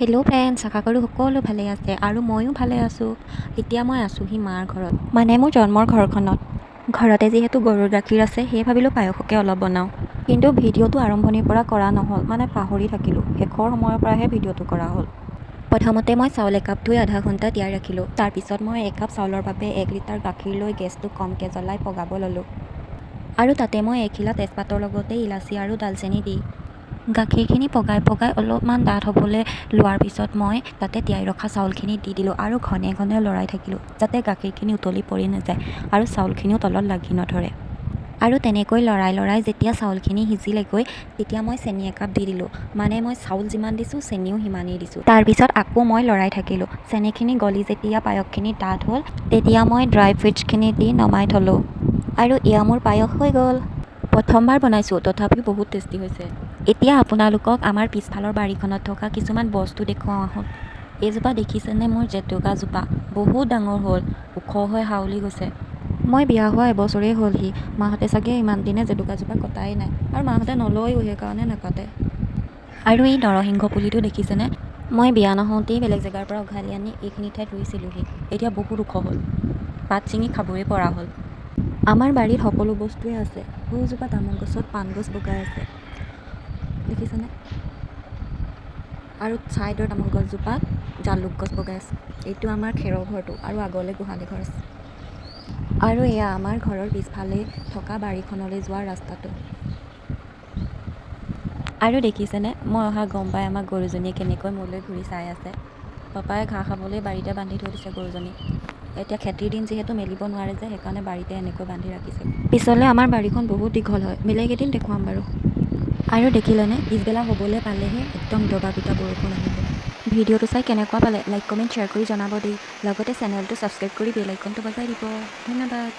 Hello' friends, আশা কৰোঁ সকলো ভালে আছে আৰু ময়ো ভালে আছোঁ। এতিয়া মই আছোঁহি মাৰ ঘৰত, মানে মোৰ জন্মৰ ঘৰখনত। ঘৰতে যিহেতু গৰুৰ গাখীৰ আছে, সেয়ে ভাবিলোঁ পায়সকে অলপ বনাওঁ। কিন্তু ভিডিঅ'টো আৰম্ভণিৰ পৰা কৰা নহ'ল, মানে পাহৰি থাকিলোঁ। শেষৰ সময়ৰ পৰাহে ভিডিঅ'টো কৰা হ'ল। প্ৰথমতে মই চাউল একাপ ধুই আধা ঘণ্টা তিয়াই ৰাখিলোঁ। তাৰপিছত মই একাপ চাউলৰ বাবে 1 লিটাৰ গাখীৰ লৈ গেছটো কমকৈ জ্বলাই পগাব ল'লোঁ। আৰু তাতে মই এখিলা তেজপাতৰ লগতে ইলাচি আৰু দালচেনি দি গাখীৰখিনি পগাই অলপমান ডাঠ হ'বলৈ লোৱাৰ পিছত মই তাতে তিয়াই ৰখা চাউলখিনি দি দিলোঁ আৰু ঘনে ঘনে লৰাই থাকিলোঁ, যাতে গাখীৰখিনি উতলি পৰি নাযায় আৰু চাউলখিনিও তলত লাগি নধৰে। আৰু তেনেকৈ লৰাই যেতিয়া চাউলখিনি সিজিলেগৈ, তেতিয়া মই চেনি একাপ দি দিলোঁ। মানে মই চাউল যিমান দিছোঁ, চেনিও সিমানেই দিছোঁ। তাৰপিছত আকৌ মই লৰাই থাকিলোঁ। চেনিখিনি গলি যেতিয়া পায়সখিনি ডাঠ হ'ল, তেতিয়া মই ড্ৰাই ফ্ৰুইটছখিনি দি নমাই থ'লোঁ। আৰু এয়া মোৰ পায়স হৈ গ'ল। প্ৰথমবাৰ বনাইছোঁ, তথাপিও বহুত টেষ্টি হৈছে। এতিয়া আপোনালোকক আমাৰ পিছফালৰ বাৰীখনত থকা কিছুমান বস্তু দেখুৱাওঁ আহক। এইজোপা দেখিছেনে? মোৰ জেতুকাজোপা বহুত ডাঙৰ হ'ল, ওখ হৈ হাউলি গৈছে। মই বিয়া হোৱা এবছৰেই হ'লহি। মাহঁতে চাগে ইমান দিনে জেতুকাজোপা কটাই নাই, আৰু মাহঁতে নলয়ও, সেইকাৰণে নাকাটে। আৰু এই নৰসিংহ পুলিটো দেখিছেনে? মই বিয়া নহওঁতেই বেলেগ জেগাৰ পৰা উঘালি আনি এইখিনি ঠাইত ৰুইছিলোঁহি। এতিয়া বহুত ওখ হ'ল, পাত ছিঙি খাবই পৰা হ'ল। আমাৰ বাৰীত সকলো বস্তুৱেই আছে। সৌজোপা তামোল গছত পাণ গছ বগাই আছে, দেখিছেনে? আৰু ছাইডৰ তামোল গছজোপাত জালুক গছ বগাই আছে। এইটো আমাৰ খেৰৰ ঘৰটো, আৰু আগলৈ গোহালি ঘৰ আছে। আৰু এয়া আমাৰ ঘৰৰ পিছফালে থকা বাৰীখনলৈ যোৱা ৰাস্তাটো। আৰু দেখিছেনে, মই অহা গম পাই আমাৰ গৰুজনীয়ে কেনেকৈ মোলৈ ঘূৰি চাই আছে। পাপাই ঘাঁহ খাবলৈ বাৰীতে বান্ধি থৈ দিছে গৰুজনী। এতিয়া খেতিৰ দিন যিহেতু মেলিব নোৱাৰে যে, সেইকাৰণে বাৰীতে এনেকৈ বান্ধি ৰাখিছে। পিছলৈ আমাৰ বাৰীখন বহুত দীঘল হয়, বেলেগ এদিন দেখুৱাম বাৰু। আৰু দেখিলেনে, পিছবেলা হ'বলৈ পালেহে একদম দবা পিটা বৰষুণ আহিব। ভিডিঅ'টো চাই কেনেকুৱা পালে লাইক, কমেণ্ট, শ্বেয়াৰ কৰি জনাব দেই। লগতে চেনেলটো ছাবস্ক্ৰাইব কৰি বেল আইকনটো বজাই দিব। ধন্যবাদ।